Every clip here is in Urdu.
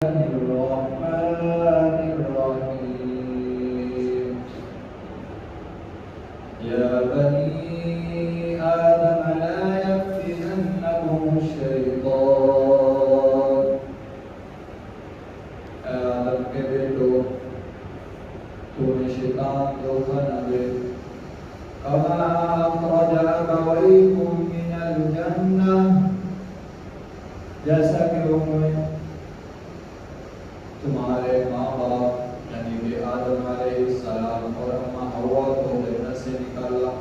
الرحمن الرحيم يا بني آدم لا يفتننكم الشيطان آدم کے بیٹو تمہیں شیطان دھوکہ نہ دے كما أخرج أبويكم من الجنة جیسا کہ انہوں نے تمہارے ماں باپ یعنی کہ آدم علیہ السلام اور اماں حوا کو جنت سے نکالا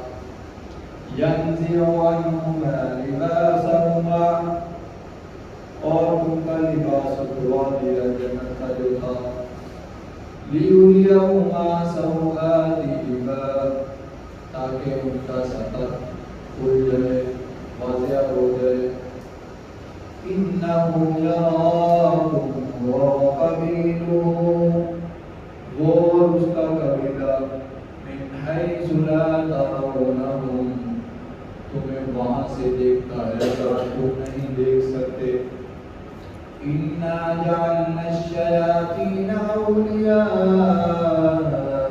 ينزع عنهما لباسهما اور ان کا لباس اتروا دیا جنت کا جو تھا ليريهما سوآتهما تاکہ ان کا سطر کھل جائے واضح ہو جائے إنه يراكم وقبيله وہ اس کا قبیلہ من حيث لا ترونهم تمہیں وہاں سے دیکھتا ہے جہاں تم نہیں دیکھ سکتے إنا جعلنا الشياطين أولياء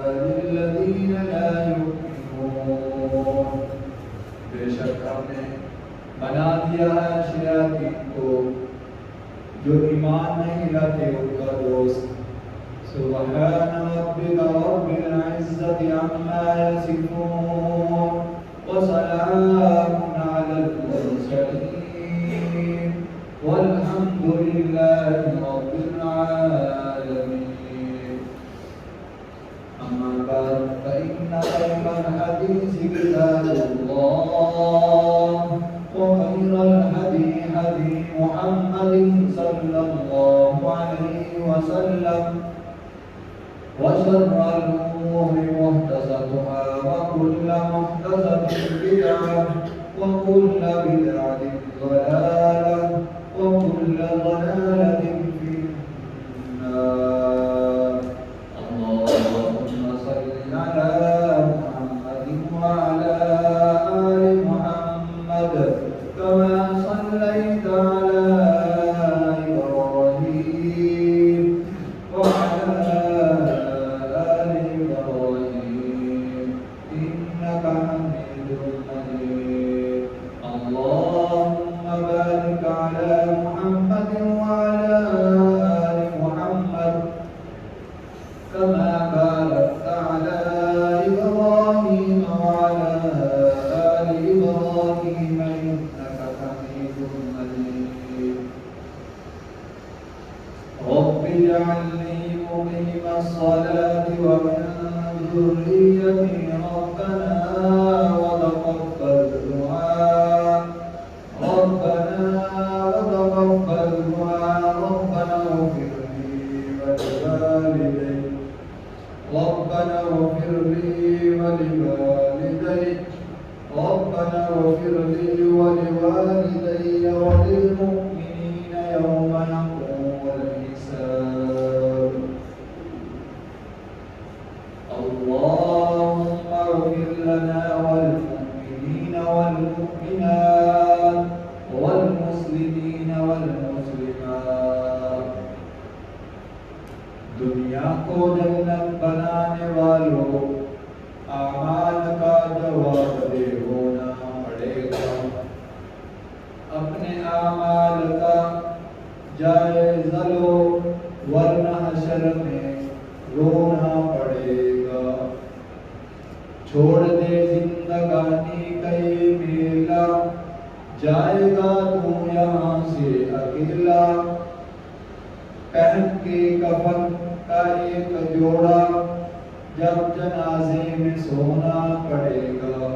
للذين لا يؤمنون بے شک ہم نے بنا دیا ہے شیاطین کو جو ایمان نہیں لاتے ان کا دوست سبحان ربك رب العزة عما يصفون وسلام على المرسلين والحمد لله رب العالمين أما بعد فإن خير الحديث كتاب الله وخير الهدي هدي محمد صلى الله عليه وسلم وشر الأمور محدثاتها وكل محدثة بدعة وكل بدعة ضلالة وكل ضلالة في النار اللهم صل على محمد وعلى آل محمد كما صليت على إبراهيم وعلى آل إبراهيم إنك حميد مجيد اللهم بارك على محمد وعلى آل محمد كما باركت على إبراهيم وعلى آل إبراهيم إنك حميد مجيد رب اجعلني مقيم الصلاة ومن ذريتي ربنا وتقبل دعاء ربنا وتقبل دعاء ربنا اغفر لي ولوالدي ربنا اغفر لي ولوالدي ربنا اغفر لي ولوالدي وللمؤمنين يوم يقوم الحساب اللهم اغفر لنا والمؤمنين والمؤمنات والمسلمين والمسلمات دنیا کو جنت بنانے والوں اعمال کا جواب دے ہونا پڑے گا اپنے اعمال کا جائزہ لو ورنہ حشر میں رونا پڑے گا چھوڑ دے زندگانی کا یہ میلہ جائے گا تو یہاں سے اکیلا پہن کے کفن کا ایک جوڑا جب جنازے میں سونا پڑے گا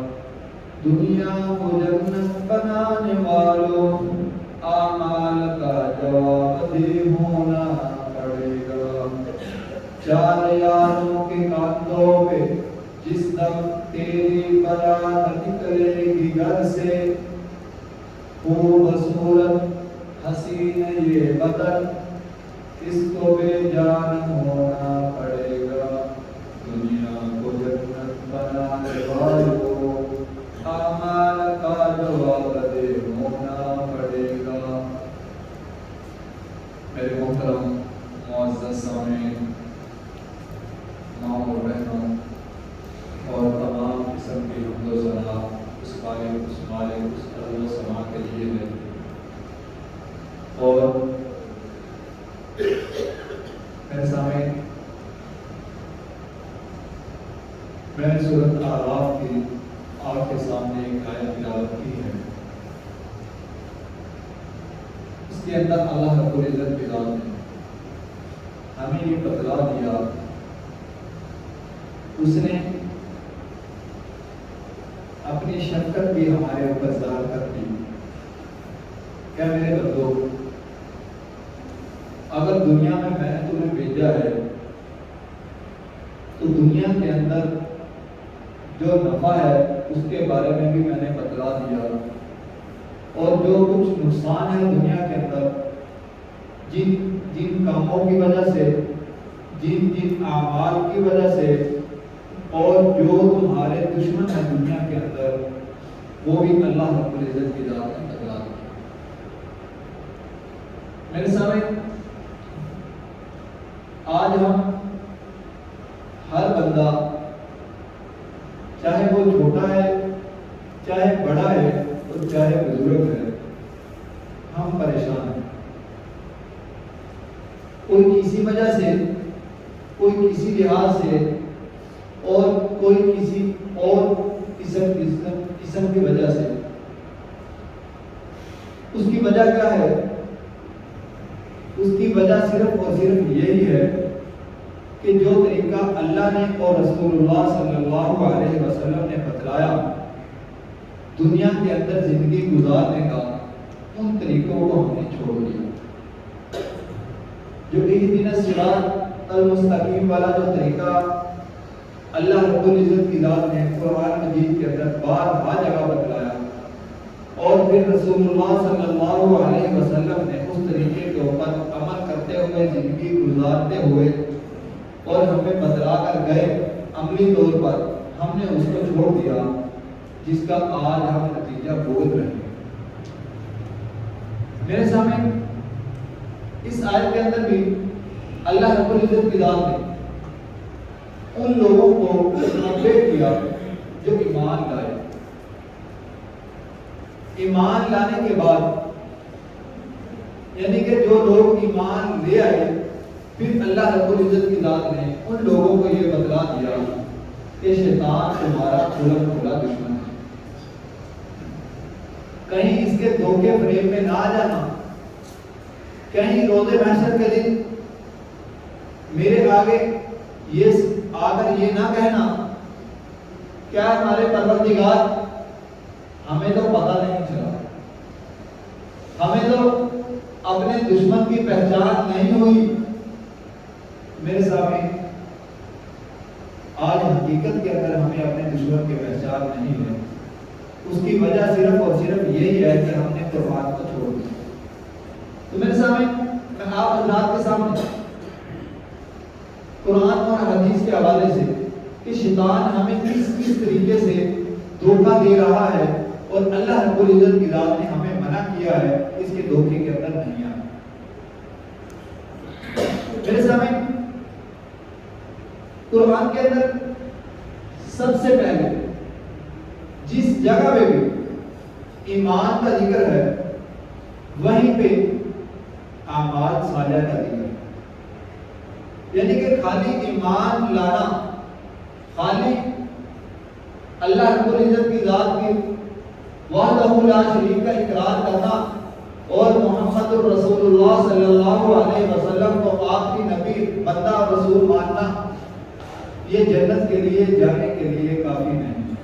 دنیا کو جنت بنانے والوں اعمال کا جواب دے ہونا پڑے گا چار یاروں کے کاندھوں پہ جس دم تیری برات نکلے گی گھر سے خوبصورت حسین یہ بدن اس کو بے جان ہونا پڑے گا دنیا کو جنت بنانے والوں اعمال کا جواب دے ہونا پڑے گا میرے محترم سامعین، ماں اور بہنوں اور تمام قسم کی حمد و ثنا اس مالک اس ارض و سما کے لیے ہے۔ اور میرے سامعین، میں نے سورۃ اعراف کی آپ کے سامنے ایک آیت تلاوت کی ہے۔ اس کے اندر اللہ رب العزت کی ذات نے ہمیں یہ بتلا دیا، اس نے اپنی شفقت بھی ہمارے اوپر ظاہر کر دی۔ کیا میرے بندو، اگر دنیا میں نے تمہیں بھیجا ہے تو دنیا کے اندر جو نفع ہے اس کے بارے میں بھی میں نے بتلا دیا، اور جو کچھ نقصان ہے دنیا کے اندر، جن کاموں کی وجہ سے، جن اعمال کی وجہ سے، اور جو تمہارے دشمن ہیں دنیا کے اندر، وہ بھی اللہ رب العزت کی ذات نے بتلا دیا۔ میرے سامنے آج ہم ہر بندہ، چاہے وہ چھوٹا ہے، چاہے بڑا ہے، اور چاہے بزرگ ہے، ہم پریشان ہیں۔ کوئی کسی وجہ سے، کوئی کسی لحاظ سے، اور کوئی کسی اور قسم کی وجہ سے۔ اس کی وجہ کیا ہے؟ اس کی وجہ صرف اور صرف یہی ہے کہ جو طریقہ اللہ نے اور رسول اللہ صلی اللہ علیہ وسلم نے بتلایا دنیا کے اندر زندگی گزارنے کا، ان طریقوں کو ہم نے چھوڑ دیا۔ جو اہدنا الصراط المستقیم والا جو طریقہ اللہ رب العزت کی ذات نے قرآن مجید کے اندر بار جگہ بتلایا، اور پھر رسول اللہ صلی اللہ علیہ وسلم نے اس طریقے کے اوپر عمل کرتے ہوئے، زندگی گزارتے ہوئے، اور ہمیں بتلا کر گئے عملی طور پر، ہم نے اس کو چھوڑ دیا، جس کا آج ہم نتیجہ بھوگ رہے ہیں۔ میرے سامنے اس آیت کے اندر بھی اللہ رب العزت کی ذات نے ان لوگوں کو اپڈیٹ کیا جو ایمان لائے۔ ایمان لانے کے بعد، یعنی کہ جو لوگ ایمان لے آئے، پھر اللہ رب العزت کی ذات نے ان لوگوں کو یہ بتلا دیا کہ شیطان تمہارا کھلا دشمن ہے، کہیں اس کے دھوکے فریب میں نہ آ جانا، کہیں روز محشر کے دن میرے آگے یہ آ کر یہ نہ کہنا کیا ہمارے پروردگار ہمیں تو پتہ نہیں چلا، ہمیں تو اپنے دشمن کی پہچان نہیں ہوئی۔ میرے سامنے آج حقیقت کے اندر ہمیں اپنے دشمن کی پہچان نہیں ہے، اس کی وجہ صرف اور صرف یہی ہے کہ ہم نے قرآن کو چھوڑ دیا۔ تو میرے سامنے میں آپ حضرات کے سامنے قرآن اور حدیث کے حوالے سے کہ شیطان ہمیں کس طریقے سے دھوکہ دے رہا ہے، اور اللہ رب العزت کی ذات نے ہمیں منع کیا ہے اس کے دھوکے کے اندر نہیں آنا۔ میرے سامنے قرآن کے اندر سب سے پہلے جس جگہ پہ بھی ایمان کا ذکر ہے، وہیں پہ اعمال صالحہ کا ذکر ہے۔ یعنی کہ خالی ایمان لانا، خالی اللہ رب العزت کی ذات کی وحدہ لا شریک کا اقرار کرنا، اور محمد الرسول اللہ صلی اللہ علیہ وسلم کو آخری نبی، بندہ اور رسول ماننا، یہ جنت کے لیے جانے کے لیے کافی نہیں۔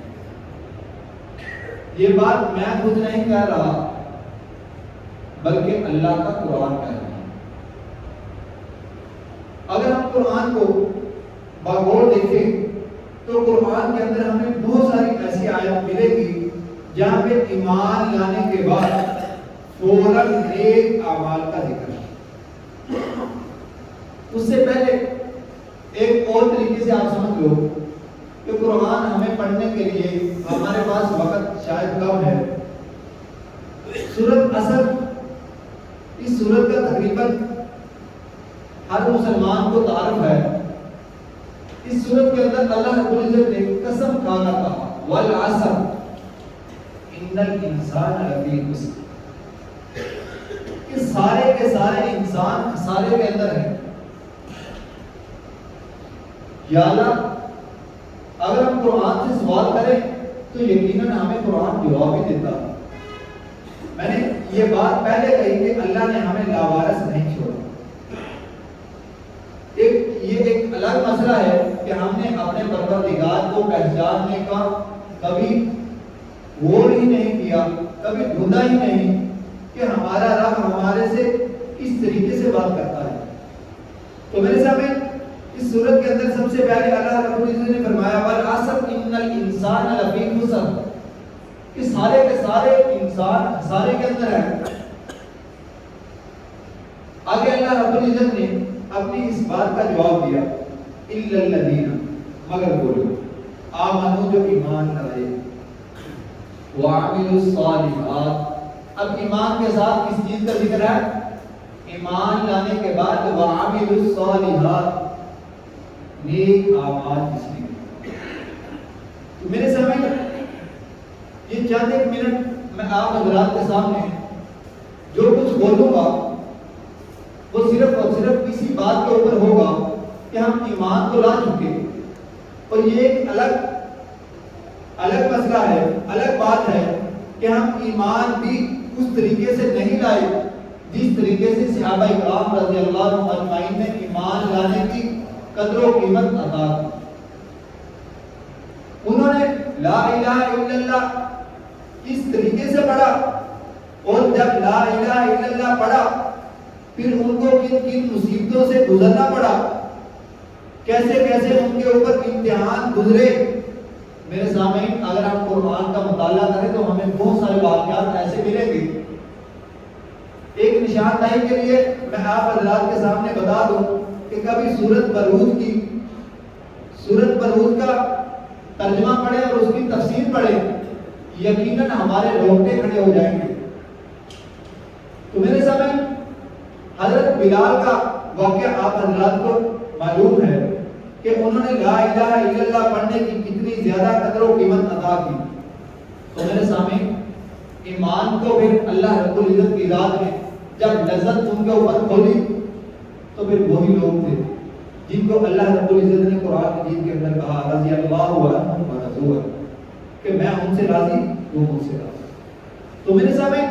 یہ بات میں خود نہیں کہہ رہا، بلکہ اللہ کا قرآن کہہ رہا ہے۔ اگر ہم قرآن کو باغور دیکھیں تو قرآن کے اندر ہمیں بہت ساری ایسی آیت ملے گی جہاں پہ ایمان لانے کے بعد فوراً نیک اعمال کا ذکر ہے۔ اس سے پہلے ایک اور طریقے سے آپ سمجھ لو کہ قرآن ہمیں پڑھنے کے لیے ہمارے پاس وقت شاید کم ہے۔ سورۃ عصر، اس سورت کا تقریباً ہر مسلمان کو تعارف ہے. اس صورت کے اندر اللہ رب العزت نے قسم کھا کر کہا والعصر ان الانسان لفی خسر، کہ سارے کے سارے انسان خسارے کے اندر ہیں. یا اللہ اگر ہم قرآن سے سوال کریں تو یقیناً ہمیں قرآن جواب ہی دیتا. میں نے یہ بات پہلے کہی کہ اللہ نے ہمیں لاوارث نہیں چھوڑا. یہ ایک الگ مسئلہ ہے کہ ہم نے اپنے پروردگار کو پہچاننے کا کبھی غور ہی نہیں کیا، کبھی ڈھونڈا ہی نہیں کہ ہمارا رب ہمارے سے کس طریقے سے بات کرتا ہے. تو میرے سامنے اس صورت کے اندر سب سے پہلے اللہ رب العزت نے فرمایا والعصر ان الانسان لفی خسر، کہ سارے کے سارے انسان خسارے کے اندر ہیں. آگے اللہ رب العزت نے اپنی اس بات کا جواب دیا الا الذین، مگر وہ لوگ آمنوا جو ایمان لائے، وعملوا الصالحات. اب ایمان کے ساتھ کس چیز کا ذکر ہے؟ ایمان لانے کے بعد وعملوا الصالحات، نیک اعمال جس نے. تو میرے سامنے یہ چند ایک منٹ میں آپ حضرات کے سامنے جو کچھ بولوں گا وہ صرف اور صرف اسی بات کے اوپر ہوگا کہ ہم ایمان کو لا چکے. اور یہ ایک الگ مسئلہ ہے، الگ بات ہے کہ ہم ایمان بھی اس طریقے سے نہیں لائے جس طریقے سے صحابہ کرام رضی اللہ عنہم اجمعین نے ایمان لانے کی قدر و قیمت ادا کی. انہوں نے لا الہ الا اللہ اس طریقے سے پڑھا، اور جب لا الہ الا اللہ پڑھا پھر ان کو کن کن مصیبتوں سے گزرنا پڑا، کیسے کیسے ان کے اوپر امتحان گزرے. میرے سامعین اگر ہم قرآن کا مطالعہ کریں تو ہمیں بہت سارے واقعات ایسے ملیں گے. ایک نشاندہی کے لیے میں آپ حضرات کے سامنے بتا دوں کہ کبھی سورۃ برود کا ترجمہ پڑھیں اور اس کی تفسیر پڑھیں، یقیناً ہمارے رونگٹے کھڑے ہو جائیں گے. تو میرے سامنے حضرت بلال کا واقعہ آپ حضرات کو معلوم ہے کہ انہوں نے لا الہ الا اللہ پڑھنے کی کتنی زیادہ قدر و قیمت ادا کی. تو میرے سامنے ایمان کو پھر اللہ رب العزت کی ذات نے جب لذت ان کے اوپر کھولی تو پھر وہی لوگ تھے جن کو اللہ رب العزت نے قرآن مجید کے اندر کہا رضی اللہ عنہم ورضوا، کہ میں ان سے راضی وہ مجھ سے راضی. تو میرے سامنے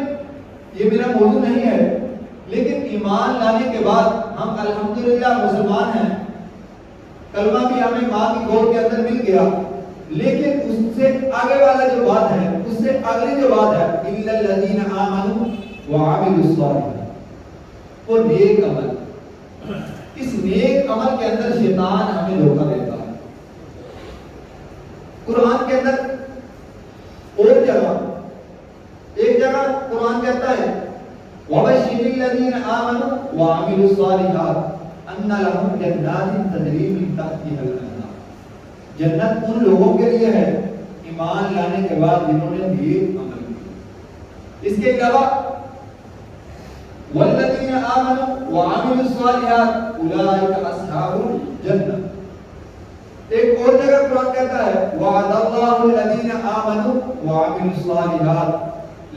یہ میرا موضوع نہیں ہے، لیکن ایمان لانے کے بعد ہم الحمدللہ مسلمان ہیں، کلمہ بھی ہمیں ماں کی گود کے اندر مل گیا، لیکن اس سے آگے والا جو بات ہے، اس سے اگلی جو بات ہے الا الذین آمنوا وعملوا الصالحات، وہ نیک عمل. اس نیک عمل کے اندر شیطان ہمیں دھوکہ دیتا ہے. قرآن کے اندر اور جگہ ایک جگہ قرآن کہتا ہے وَبَشِّرِ الَّذِينَ آمَنُوا وَعَمِلُوا الصَّالِحَاتِ أَنَّ لَهُمْ جَنَّاتٍ تَجْرِي مِن تَحْتِهَا الْأَنْهَارُ. جنت ان لوگوں کے لیے ہے ایمان لانے کے بعد جنہوں نے نیک عمل کیا. اس کے علاوہ وَالَّذِينَ آمَنُوا وَعَمِلُوا الصَّالِحَاتِ أُولَٰئِكَ أَصْحَابُ الْجَنَّةِ. ایک اور جگہ قرآن کہتا ہے وَعَدَ اللَّهُ الَّذِينَ آمَنُوا وَعَمِلُوا الصَّالِحَاتِ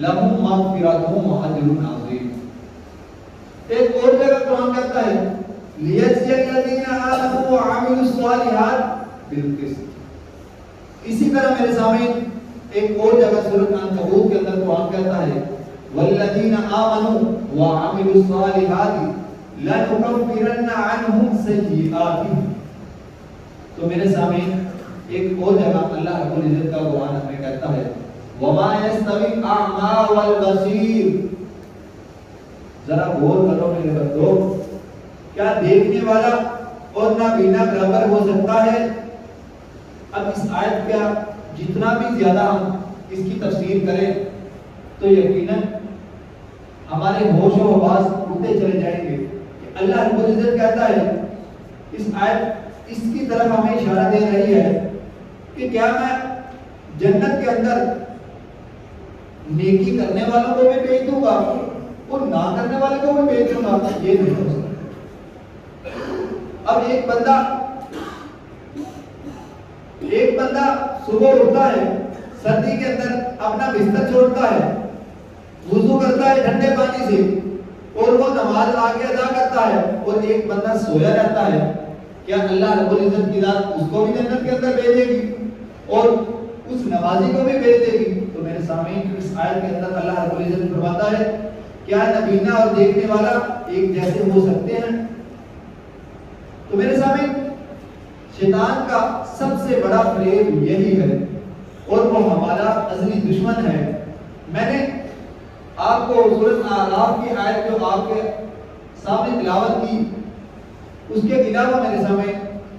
لَهُم مَغْفِرَةٌ وَأَجْرٌ عَظِيمٌ. ایک اور جگہ قرآن کہتا ہے لِيَجْزِيَ الَّذِينَ آمَنُوا وَعَمِلُوا الصَّالِحَاتِ بِالْقِسْطِ. اسی طرح میرے سامنے ایک اور جگہ سورۃ عنکبوت کے اندر قرآن کہتا ہے وَالَّذِينَ آمَنُوا وَعَمِلُوا الصَّالِحَاتِ لَنُكَفِّرَنَّ عَنْهُمْ سَيِّئَاتِهِمْ. تو میرے سامنے ایک اور جگہ اللہ رب العزت کا قرآن ہمیں کہتا ہے وَمَا يَسْتَوِي الْأَعْمَى وَالْبَصِيرُ. ذرا غور کرو میرے بندو، کیا دیکھنے والا اور نابینا برابر ہو سکتا ہے؟ اب اس آیت کا جتنا بھی زیادہ ہم اس کی تفسیر کریں تو یقیناً ہمارے ہوش و حواس اڑتے چلے جائیں گے. کہ اللہ رب العزت کہتا ہے اس آیت اس کی طرف ہمیں اشارہ دے رہی ہے کہ کیا میں جنت کے اندر نیکی کرنے والوں کو بھی بھیج دوں گا اور نہ کرنے والے کو بھی بھیج دوں گا؟ یہ نہیں ہو سکتا. اب ایک بندہ صبح اٹھتا ہے، سردی کے اندر اپنا بستر چھوڑتا ہے، وضو کرتا ہے ٹھنڈے پانی سے اور وہ نماز آگے ادا کرتا ہے، اور ایک بندہ سویا رہتا ہے، کیا اللہ رب العزت کی ذات اس کو بھی جنت کے اندر بھیجے گی اور اس نمازی کو بھی بھیج دے گی؟ تو میرے سامعین، اس آیت کے اندر اللہ رب العزت فرماتا ہے کیا نبینا اور دیکھنے والا ایک جیسے ہو سکتے ہیں؟ تو میرے سامعین، شیطان کا سب سے بڑا فریب یہی ہے اور وہ ہمارا ازلی دشمن ہے۔ میں نے آپ کو سورۃ اعراف کی آیت جو آپ کے سامنے تلاوت کی، اس کے علاوہ میرے سامنے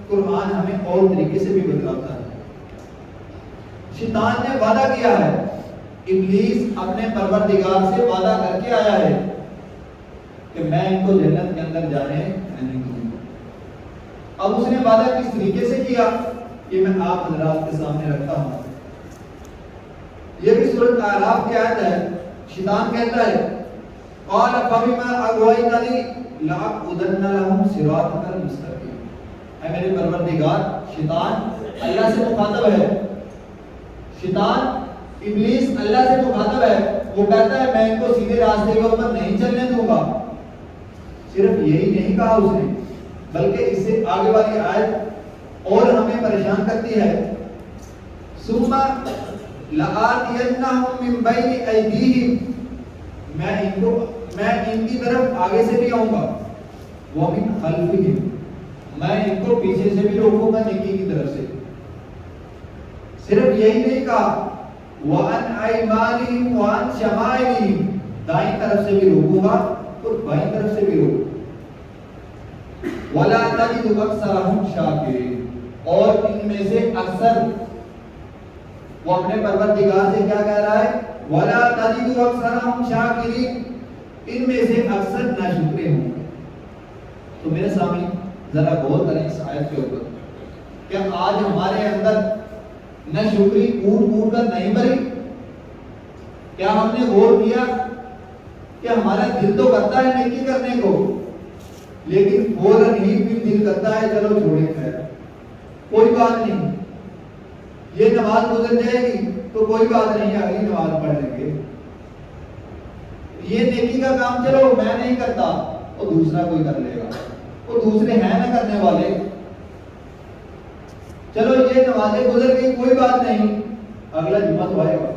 قرآن ہمیں اور طریقے سے بھی بتلاتا ہے۔ شیطان نے وعدہ کیا ہے، ابلیس اپنے پروردگار سے وعدہ کر کے آیا ہے کہ میں ان کو جنت کے اندر جانے نہیں دوں گا۔ اب اس نے وعدہ کس طریقے سے کیا یہ میں آپ حضرات کے سامنے رکھتا ہوں۔ یہ بھی سورۃ اعراف کی آیت ہے۔ شیطان کہتا ہے قال فبما اغويتني لاقعدن لهم صراطك المستقيم۔ اے میرے پروردگار، شیطان اللہ سے مخاطب ہے، شیطان ابلیس اللہ سے مخاطب ہے، وہ کہتا ہے میں ان کو سیدھے راستے کے اوپر نہیں چلنے دوں گا۔ صرف یہی نہیں کہا اس نے، بلکہ اس سے آگے والی آیت اور ہمیں پریشان کرتی ہے۔ ثم لآتینہم من بین ایدیہم، میں ان کی طرف آگے سے بھی آؤں گا، ومن خلفہم، میں ان کو پیچھے سے بھی روکوں گا نیکی کی طرف سے۔ صرف یہی نہیں کہا وعن ایمانہم وعن شمائلہم، دائیں طرف سے بھی روکوں گا اور بائیں طرف سے بھی روکوں گا۔ وَلَا تَجِدُ أَكْثَرَهُمْ شَاكِرِينَ، اور ان میں سے اکثر، وہ اپنے پروردگار سے کیا کہہ رہا ہے؟ وَلَا تَجِدُ أَكْثَرَهُمْ شَاكِرِينَ، ان میں سے اکثر ناشکرے ہوں گے۔ تو میرے سامنے ذرا غور کریں اس آیت کے اوپر، کہ آج ہمارے اندر ناشکری کوٹ کر نہیں بھری؟ کیا ہم نے غور کیا کہ ہمارا دل تو کرتا ہے نیکی کرنے کو، لیکن فوراً ہی پھر دل کرتا ہے چلو چھوڑیں، خیر کوئی بات نہیں، یہ نماز گزر جائے گی تو کوئی بات نہیں، اگلی نماز پڑھ لیں گے، یہ نیکی کا کام چلو میں نہیں کرتا وہ دوسرا کوئی کر لے گا، وہ دوسرے ہیں نہ کرنے والے، چلو یہ نمازیں گزر گئی کوئی بات نہیں، اگلا جمعہ تو آئے گا۔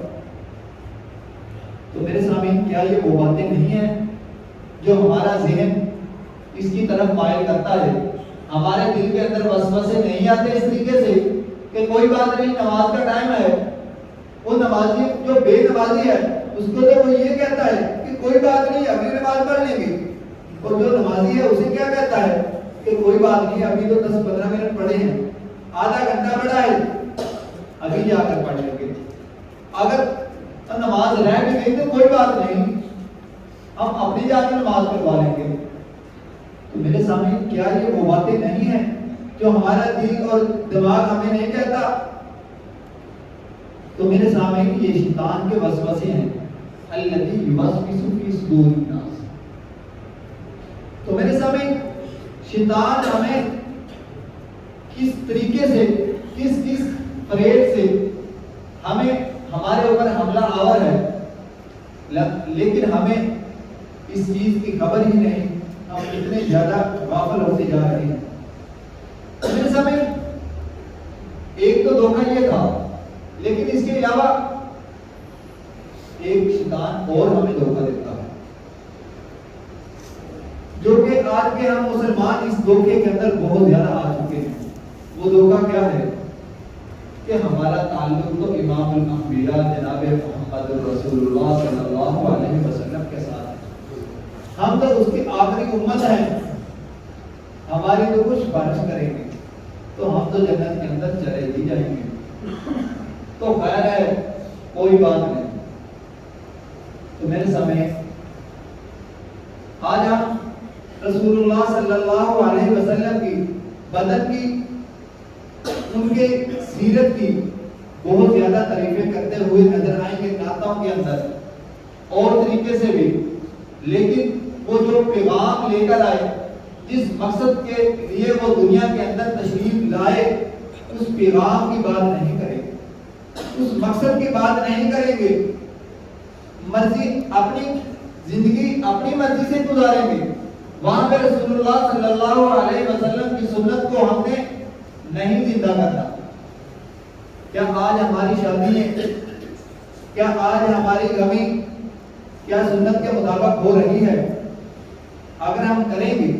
تو میرے سامنے کیا یہ وہ باتیں نہیں ہیں جو ہمارا ذہن اس کی طرف مائل کرتا ہے؟ ہمارے دل کے اندر وسوسے نہیں آتے اس طریقے سے کہ کوئی بات نہیں، نماز کا ٹائم ہے، وہ نمازی جو بے نمازی ہے اس کو تو وہ یہ کہتا ہے کہ کوئی بات نہیں، اگلی نماز پڑھ لیں گے، اور جو نمازی ہے اسے کیا کہتا ہے کہ کوئی بات نہیں، ابھی تو 10-15 منٹ پڑھے ہیں، آدھا گھنٹہ پڑھا ہے، ابھی جا کر پڑھ لیں گے، اگر نماز رہ بھی گئی تو کوئی بات نہیں، ہم اپنی جا کے نماز پڑھوا لیں گے۔ تو میرے سامنے کیا یہ وہ باتیں نہیں ہیں جو ہمارا دل اور دماغ ہمیں نہیں کہتا؟ تو میرے سامنے یہ شیطان کے وسوسے ہیں، الذی یوسوس فی صدور الناس۔ تو میرے سامنے شیطان ہمیں کس طریقے سے، کس فریب سے ہمیں ہمارے اوپر حملہ آور ہے، لیکن ہمیں اس چیز کی خبر ہی نہیں، ہم اتنے زیادہ غافل ہوتے جا رہے ہیں۔ میرے سامنے ایک تو دھوکہ یہ تھا، لیکن اس کے علاوہ ایک شیطان اور ہمیں دھوکہ دیتا ہے، جو کہ آج کے ہم مسلمان اس دھوکے کے اندر بہت زیادہ آ چکے ہیں۔ وہ دھوکہ کیا ہے کہ ہمارا تعلق تو امام الانبیاء جناب محمد رسول اللہ صلی اللہ علیہ وسلم کے ساتھ ہے، ہم تو اس کی آخری امت ہیں، ہماری تو کچھ بارش کریں گے تو ہم تو جنت کے اندر چلے ہی جائیں گے، تو خیر ہے کوئی بات نہیں۔ تو میرے سامنے آج ہم رسول اللہ صلی اللہ علیہ وسلم کی بدن کی، ان کے سیرت کی بہت زیادہ تعریفیں کرتے ہوئے نظر آئیں گے نعتوں کے اندر اور طریقے سے بھی، لیکن وہ جو پیغام لے کر آئے جس مقصد کے لیے وہ دنیا کے اندر تشریف لائے اس پیغام کی بات نہیں کریں گے، اس مقصد کی بات نہیں کریں گے، مرضی اپنی زندگی اپنی مرضی سے گزاریں گے، وہاں پہ رسول اللہ صلی اللہ علیہ وسلم کی سنت کو ہم نے نہیں زندہ کرنا۔ کیا آج ہماری شادی ہے، کیا آج ہماری غمی کیا سنت کے مطابق ہو رہی ہے؟ اگر ہم کریں گے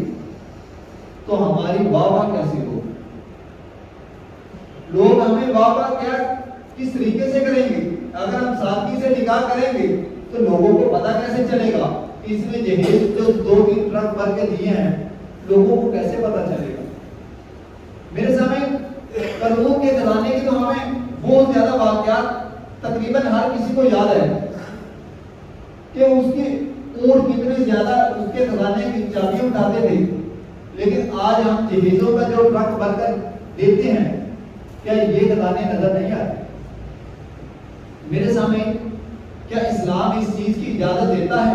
تو ہماری واہ واہ کیسے ہو؟ لوگ ہمیں واہ واہ کیا کس طریقے سے کریں گے؟ اگر ہم سادگی سے نکاح کریں گے تو لوگوں کو پتہ کیسے چلے گا کہ اس نے جہیز جو 2-3 ٹرک بھر کے دیے ہیں، لوگوں کو کیسے پتہ چلے گا؟ میرے سامنے قانون کے زمانے کی تو ہمیں بہت زیادہ واقعات تقریباً ہر کسی کو یاد ہے کہ اس کی اونٹ کتنے زیادہ اس کے خزانے کی چابیاں اٹھاتے تھے، لیکن آج ہم جہیزوں کا جو ٹرک بھر کر دیتے ہیں، کیا یہ خزانے نظر نہیں آتے؟ میرے سامنے کیا اسلام اس چیز کی اجازت دیتا ہے؟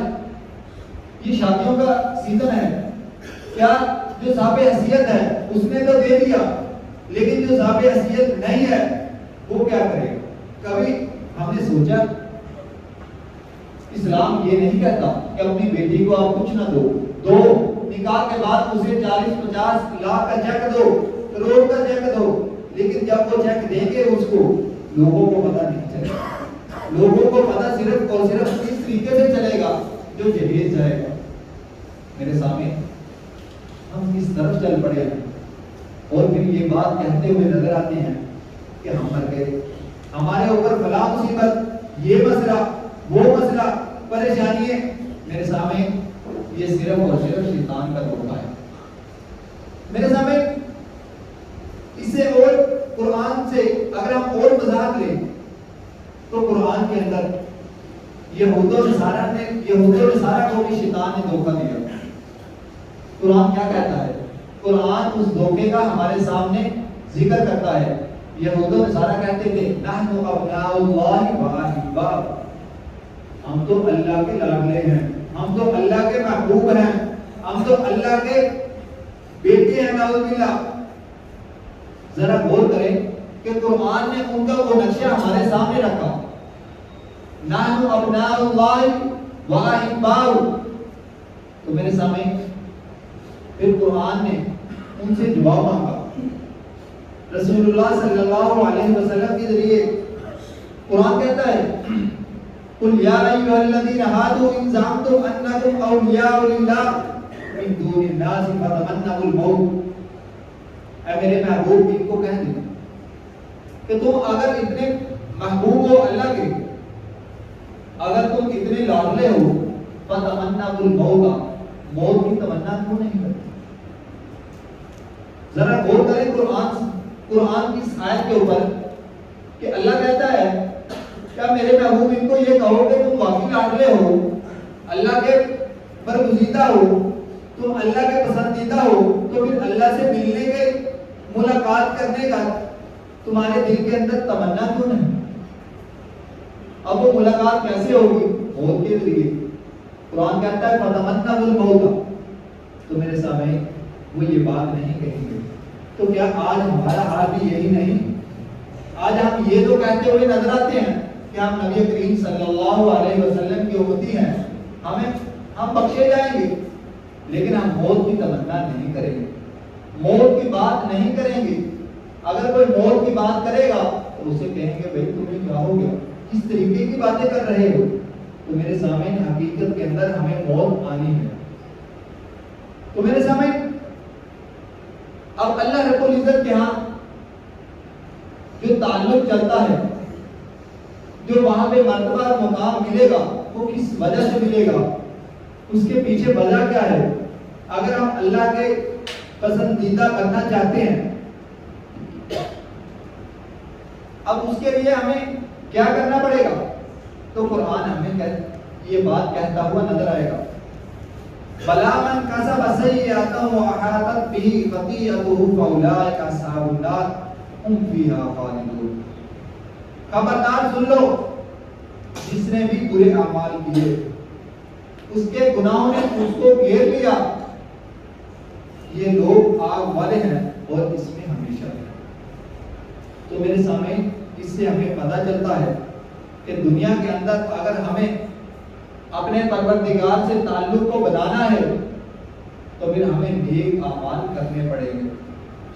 یہ شادیوں کا سیزن ہے، کیا جو صاحب حیثیت ہے اس نے تو دے دیا، لیکن جو صاحب حیثیت نہیں ہے وہ کیا کرے؟ کبھی ہم نے سوچا؟ اسلام یہ نہیں کہتا کہ اپنی بیٹی کو آپ کچھ نہ دو، نکاح کے بعد اسے 40-50 لاکھ کا چیک دو، کروڑ کا چیک دو، لیکن جب وہ چیک دیں گے اس کو، لوگوں کو پتہ نہیں چلے گا۔ لوگوں کو پتہ صرف اور صرف اس طریقے سے چلے گا جو جہیز جائے گا۔ میرے سامنے ہم کس طرف چل پڑے ہیں اور پھر یہ بات کہتے ہوئے نظر آتے ہیں کہ ہم مر گئے، ہمارے اوپر فلاں مصیبت، یہ مسئلہ، وہ مسئلہ، پریشانی ہے۔ میرے سامنے یہ صرف اور صرف شیطان کا دھوکہ ہے۔ میرے سامنے اس سے اور قرآن سے اگر ہم اور وضاحت لیں تو قرآن کے اندر یہود و نصارہ کو بھی شیطان نے دھوکہ دیا۔ قرآن کیا کہتا ہے؟ قرآن اس دھوکے کا ہمارے سامنے ذکر کرتا ہے۔ یہود و نصارہ کہتے تھے نحن ابناء اللہ و احباء، ہم تو اللہ کے لاڈلے ہیں، ہم تو اللہ کے محبوب ہیں، ہم تو اللہ کے بیٹے ہیں، نعوذ باللہ۔ ذرا غور کریں کہ قرآن نے ان کا وہ نقشہ ہمارے سامنے رکھا، نحن ابناء اللہ و احباء، تو میرے سامنے پھر قرآن نے ان سے جواب مانگا۔ رسول اللہ صلی اللہ علیہ وسلم کے ذریعے قرآن کہتا ہے قل یا ایھا الذین ھادوا ان زعمتم انکم اولیاء للہ من دون الناس فتمنوا الموت، اے میرے محبوب ان کو کہہ دیں کہ تم اگر اتنے محبوب ہو اللہ کے، اگر تم اتنے لاڈلے ہو، فتمنوا الموت، موت کی تمنا کیوں نہیں کرتے؟ ذرا غور کریں قرآن کی اس آیت کے اوپر کہ اللہ کہتا ہے کیا میرے محبوب ان کو یہ کہو کہ تم واقعی لاڈلے ہو، اللہ کے برگزیدہ ہو، تم اللہ کے پسندیدہ ہو، تو پھر اللہ سے ملنے کے، ملاقات کرنے کا تمہارے دل کے اندر تمنا کیوں نہیں؟ اب وہ ملاقات کیسے ہوگی؟ موت کے ذریعے۔ قرآن کہتا ہے فتمنوا الموت، تو میرے سامنے وہ یہ بات نہیں کہیں گے۔ تو کیا آج ہمارا حال بھی یہی نہیں؟ آج ہم یہ تو کہتے ہوئے نظر آتے ہیں کہ ہم نبی کریم صلی اللہ علیہ وسلم کی امتی ہیں، ہم بخشے جائیں گے، لیکن ہم موت کی تمنا نہیں کریں گے، موت کی بات نہیں کریں گے۔ اگر کوئی موت کی بات کرے گا تو اسے کہیں گے بھائی تمہیں کیا ہو گیا، کس طریقے کی باتیں کر رہے ہو؟ تو میرے سامنے حقیقت کے اندر ہمیں موت آنی ہے۔ تو میرے سامنے اب اللہ رب العزت کے ہاں جو تعلق چلتا ہے، جو وہاں پہ مرتبہ اور مقام ملے گا، وہ کس وجہ سے ملے گا، اس کے پیچھے وجہ کیا ہے؟ اگر ہم اللہ کے پسندیدہ کرنا چاہتے ہیں، اب اس کے لیے ہمیں کیا کرنا پڑے گا؟ تو قرآن ہمیں یہ بات کہتا ہوا نظر آئے گا، بلا من کسب سیئۃ وأحاطت به خطیئته فأولئک اصحاب النار هم فیہا خالدون۔ خبردار سن لو، جس نے بھی برے اعمال کیے، اس کے گناہوں نے اس کو گھیر لیا، یہ لوگ آگ والے ہیں اور اس میں ہمیشہ ہیں۔ تو میرے سامنے اس سے ہمیں پتہ چلتا ہے کہ دنیا کے اندر اگر ہمیں اپنے پروردگار سے تعلق کو بنانا ہے تو پھر ہمیں نیک اعمال کرنے پڑیں گے،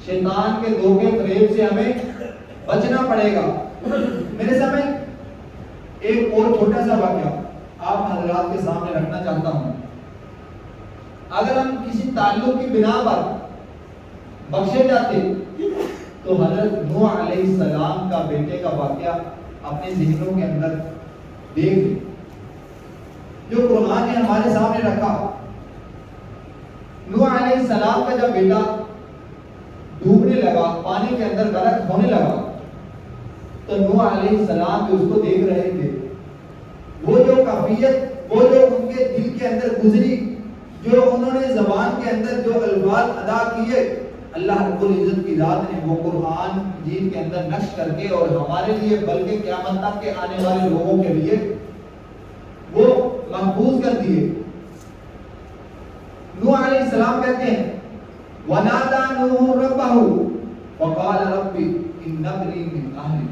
شیطان کے دھوکے فریب سے ہمیں بچنا پڑے گا۔ میرے سامنے ایک اور چھوٹا سا واقعہ آپ حضرات کے سامنے رکھنا چاہتا ہوں۔ اگر ہم کسی تعلق کی بنا پر بخشے جاتے تو حضرت نوح علیہ السلام کا بیٹے کا واقعہ اپنے ذہنوں کے اندر دیکھ لیں، جو قرآن نے ہمارے سامنے رکھا۔ نوح علیہ السلام کا جب بیٹا ڈوبنے لگا، پانی کے اندر غرق ہونے لگا، تو نوح علیہ السلام بھی اس کو دیکھ رہے تھے۔ وہ جو کیفیت، وہ جو ان کے دل کے اندر گزری، جو انہوں نے زبان کے اندر جو الفاظ ادا کیے، اللہ رب العزت کی ذات نے وہ قرآن مجید کے اندر نقش کر کے اور ہمارے لیے بلکہ قیامت تک کے آنے والے لوگوں کے لیے وہ محفوظ کر دیے۔ نوح علیہ السلام کہتے ہیں وَنَادَى نُوحٌ رَبَّهُ وَقَالَ رَبِّ إِنَّ ابْنِي مِنْ أَهْلِي،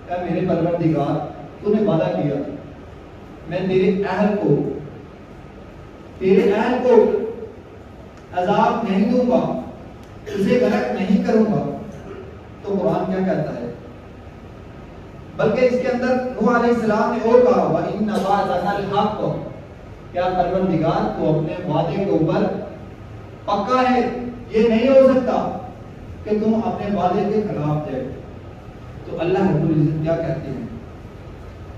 اے میرے پروردگار، تو نے وعدہ کیا میں تیرے اہل کو عذاب نہیں دوں گا، اسے غرق نہیں کروں گا۔ تو قرآن کیا کہتا ہے؟ بلکہ اس کے اندر نوح علیہ السلام نے اور کہا وَإِنَّ وَعْدَكَ الْحَقُّ، کیا پروردگار تو اپنے وعدے کے اوپر پکا ہے، یہ نہیں ہو سکتا کہ تم اپنے وعدے کے خلاف جائے۔ تو اللہ رب العزت کیا کہتے ہیں؟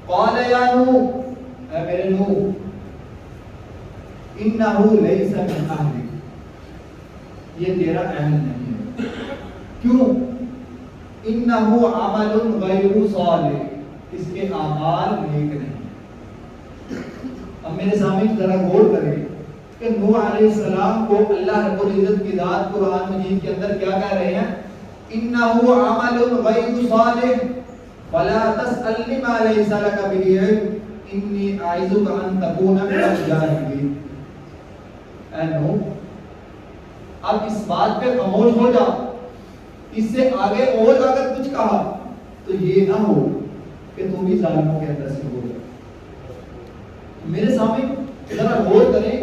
قال یا نوح، اے میرے نوح، انہ لیس من اہلک، یہ تیرا اہل نہیں ہے۔ کیوں؟ انہ عمل غیر صالح، اس کے اعمال نیک نہیں۔ اب میرے سامنے ذرا غور کریں کہ نوح علیہ السلام کو اللہ رب العزت کی ذات قرآن مجید کے اندر کیا کہہ رہے ہیں؟ انہ عمل غیر صالح فلا تسألنی ما لیس لک به علم انی اعظک ان تکون من الجاہلین۔ اے نوح، اب اس بات پہ خاموش ہو جا، اس سے آگے اور اگر کچھ کہا تو یہ نہ ہو کہ تم بھی ظالموں کے اندر سے ہو جائے۔ میرے سامنے ذرا غور کریں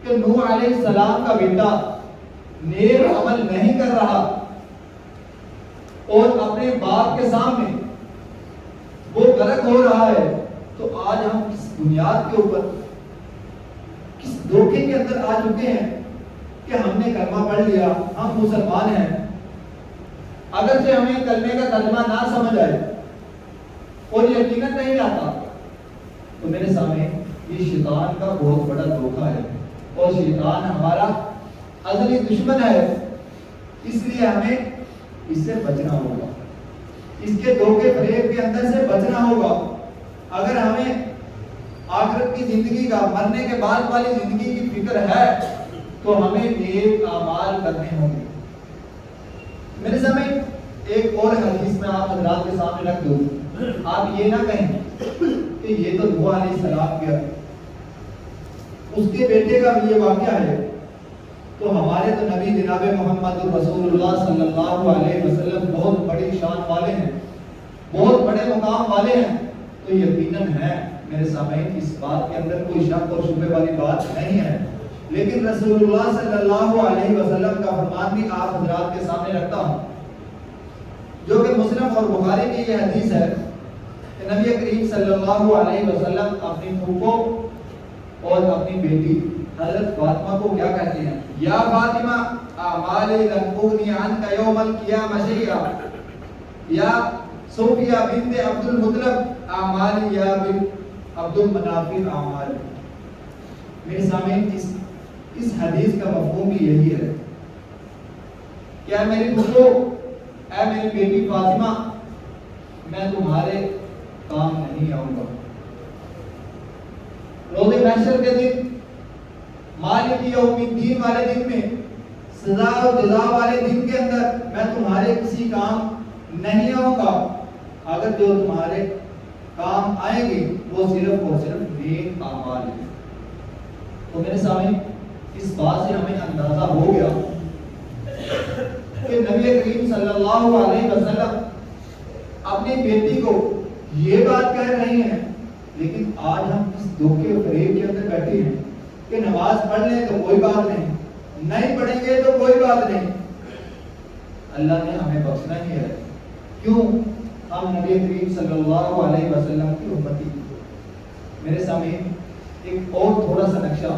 کہ نوح علیہ السلام کا بیٹا نیک عمل نہیں کر رہا اور اپنے باپ کے سامنے وہ غرق ہو رہا ہے، تو آج ہم کس بنیاد کے اوپر، کس دھوکے کے اندر آ چکے ہیں کہ ہم نے کلمہ پڑھ لیا، ہم مسلمان ہیں، اگرچہ ہمیں کلمے کا ترجمہ نہ سمجھ آئے اور یقیناً نہیں آتا، تو میرے سامنے یہ شیطان کا بہت بڑا دھوکہ ہے اور شیطان ہمارا ازلی دشمن ہے۔ اس لیے ہمیں اس سے بچنا ہوگا، اس کے دھوکے فریب کے اندر سے بچنا ہوگا۔ اگر ہمیں آخرت کی زندگی کا، مرنے کے بعد والی زندگی کی فکر ہے تو ہمیں نیک اعمال کرنے ہوں گے۔ میرے سامنے ایک اور حدیث میں آپ حضرات کے سامنے رکھ دوں، آپ یہ نہ کہیں کہ یہ تو نوح علیہ السلام کیا، اس کے بیٹے کا بھی یہ واقعہ ہے، تو ہمارے تو نبی جناب محمد رسول اللہ صلی اللہ علیہ وسلم بہت بڑی شان والے ہیں، بہت بڑے مقام والے ہیں، تو یقیناً ہے میرے سامنے اس بات کے اندر کوئی شک اور شبہ والی بات نہیں ہے۔ لیکن رسول اللہ صلی اللہ علیہ وسلم کا فرمان بھی آپ حضرات کے سامنے رکھتا ہوں، جو کہ مسلم اور بخاری کی یہ حدیث ہے کہ نبی کریم صلی اللہ علیہ وسلم اپنی پھوپھو اور اپنی بیٹی حضرت فاطمہ کو کیا کہتے ہیں؟ یا فاطمہ اعمالی لن اغنی عنک یوم القیامہ شیئا، یا صوفیہ بنت عبد المطلب اعمالی یا بنت عبد المناف اعمالی۔ میرے سامنے اس حدیث کا مفہوم بھی یہی ہے کہ اے میری پھوپھو، اے میری بیٹی فاطمہ، میں تمہارے کام نہیں آؤں گا۔ روز محشر کے دن، مالک یوم الدین والے دن میں، سزا و جزا والے دن کے اندر میں تمہارے کسی کام نہیں آؤں گا، اگر جو تمہارے کام آئیں گے وہ صرف اور صرف نیک اعمال ہیں۔ تو میرے سامنے اس بات سے ہمیں اندازہ ہو گیا کہ نبی کریم صلی اللہ علیہ وسلم اپنی بیٹی کو یہ بات کہہ رہی ہیں، لیکن آج ہم اس دھوکے و فریب کے اندر بیٹھے ہیں کہ نماز پڑھ لیں تو کوئی بات نہیں پڑھیں گے تو کوئی بات نہیں، اللہ نے ہمیں بخشنا ہی ہے۔ کیوں؟ ہم نبی کریم صلی اللہ علیہ وسلم کی امتی۔ میرے سامنے ایک اور تھوڑا سا نقشہ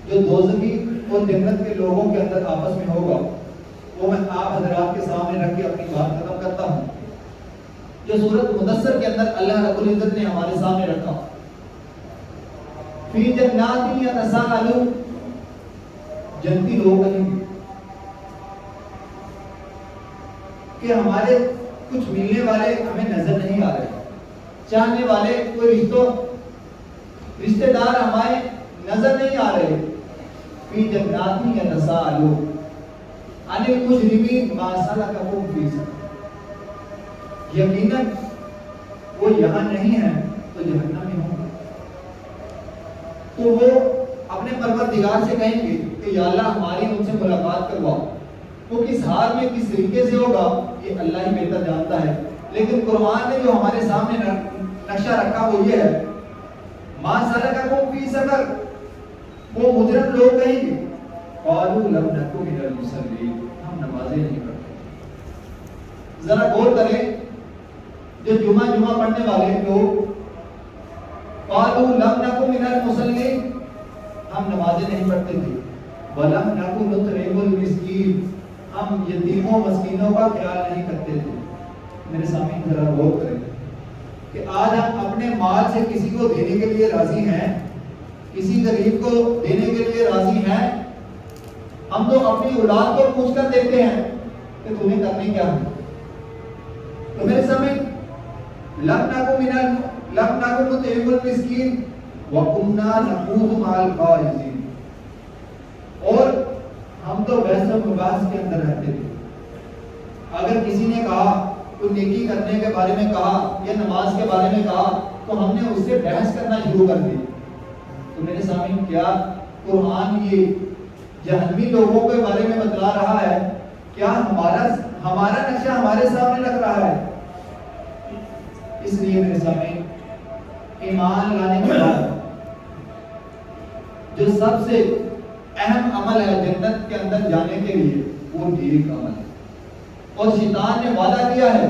جو دوزخی اور جنت کے لوگوں کے اندر آپس میں ہوگا، وہ میں آپ حضرات کے سامنے رکھ کے اپنی بات ختم کرتا ہوں، جو سورۃ مدثر کے اندر اللہ رب العزت نے ہمارے سامنے رکھا۔ فی جنات یتساءلون، جنتی لوگ کہیں گے کہ ہمارے کچھ ملنے والے ہمیں نظر نہیں آ رہے، چاہنے والے کوئی رشتہ دار ہمارے نظر نہیں آ رہے۔ فی جنات یتساءلون عن المجرمین ما سلککم فی سقر، یقیناً وہ یہاں نہیں ہیں تو جہنم میں ہوں گے۔ تو وہ اپنے پروردگار سے کہیں گے کہ یا اللہ ہماری ان سے ملاقات کروا، وہ کس حال میں کس طریقے سے ہوگا یہ اللہ ہی بہتر جانتا ہے، لیکن قرآن نے جو ہمارے سامنے نقشہ رکھا وہ یہ ہے، ما سلککم فی سقر، وہ مجرم لوگ کہیں گے قالوا لم نک من المصلین، ہم نمازیں نہیں پڑھتے۔ ذرا غور کریں، جو جمعہ پڑھنے والے لوگ قالوا لم نک من المصلین، ہم نمازیں نہیں پڑھتے تھے، ولم نک نطعم المسکین، ہم یتیموں مسکینوں کا خیال نہیں کرتے تھے۔ میرے سامنے ذرا غور کریں کہ آج ہم اپنے مال سے کسی کو دینے کے لیے راضی ہیں، کسی غریب کو دینے کے لیے راضی ہیں، ہم تو اپنی اولاد کو پوچھ کر دیتے ہیں کہ تمہیں کرنے کیا ہے۔ تو میرے سامنے لم نکن نطعم المسکین وَكُنَّا نَخُوضُ مَعَ الْخَائِضِينَ، اور ہم تو بحث و مباحث کے اندر رہتے تھے۔ اگر کسی نے کہا، کوئی نیکی کرنے کے بارے میں کہا یا نماز کے بارے میں کہا تو ہم نے اس سے بحث کرنا شروع کر دی۔ تو میرے سامنے کیا قرآن یہ جہنمی لوگوں کے بارے میں بتلا رہا ہے؟ کیا ہمارا نقشہ ہمارے سامنے رکھ رہا ہے؟ اس لیے میرے سامنے ایمان لانے کے بعد جو سب سے اہم عمل ہے جنت کے اندر جانے کے لیے وہ نیک عمل ہے، اور شیطان نے وعدہ کیا ہے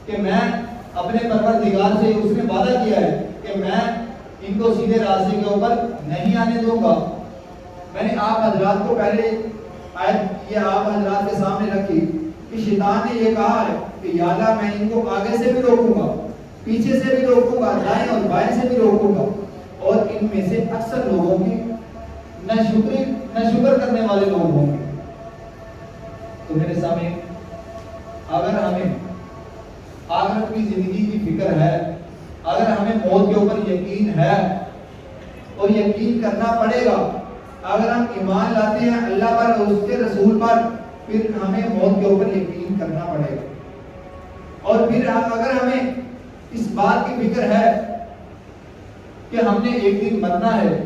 کہ میں اپنے پروردگار سے، اس نے وعدہ کیا ہے کہ میں ان کو سیدھے راستے کے اوپر نہیں آنے دوں گا۔ میں نے آپ حضرات کو پہلے آیت یہ آپ حضرات کے سامنے رکھی کہ شیطان نے یہ کہا ہے کہ یا اللہ میں ان کو آگے سے بھی روکوں گا، پیچھے سے بھی روکوں گا، دائیں اور بائیں سے بھی روکوں گا، اور ان میں سے اکثر لوگوں کی نہ شکر کرنے والے لوگ ہوں گے۔ تو میرے سامنے اگر ہمیں آخرت کی زندگی کی فکر ہے، اگر ہمیں موت کے اوپر یقین ہے، اور یقین کرنا پڑے گا، اگر ہم ایمان لاتے ہیں اللہ پر اور اس کے رسول پر، پھر ہمیں موت کے اوپر یقین کرنا پڑے گا۔ اور پھر اگر ہمیں اس بات کی فکر ہے کہ ہم نے ایک دن مرنا ہے،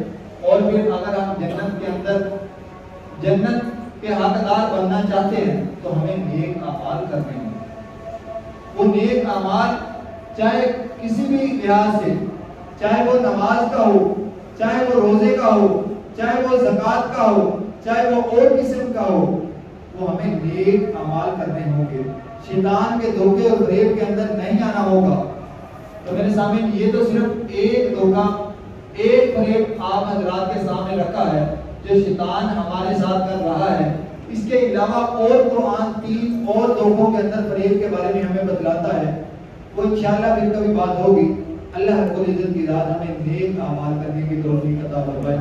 اور پھر اگر ہم جنت کے اندر جنت کے حقدار بننا چاہتے ہیں تو ہمیں نیک اعمال کرنے ہوں۔ وہ نیک اعمال چاہے کسی بھی لحاظ سے، چاہے وہ نماز کا ہو، چاہے وہ روزے کا ہو، چاہے وہ زکوٰۃ کا ہو، چاہے وہ اور قسم کا ہو، وہ ہمیں نیک اعمال کرنے ہوں گے، شیطان کے دھوکے اور فریب کے اندر نہیں آنا ہوگا۔ تو میرے سامنے یہ تو صرف ایک دھوکا، ایک فریب آپ حضرات کے سامنے رکھا ہے جو شیطان ہمارے ساتھ کر رہا ہے۔ اس کے علاوہ اور قرآن 3 اور دھوکوں کے اندر فریب کے بارے میں ہمیں بتلاتا ہے، وہ انشاءاللہ پھر کبھی بات ہوگی۔ اللہ رب العزت کی ذات ہمیں نیک اعمال کرنے کی توفیق عطا فرمائے۔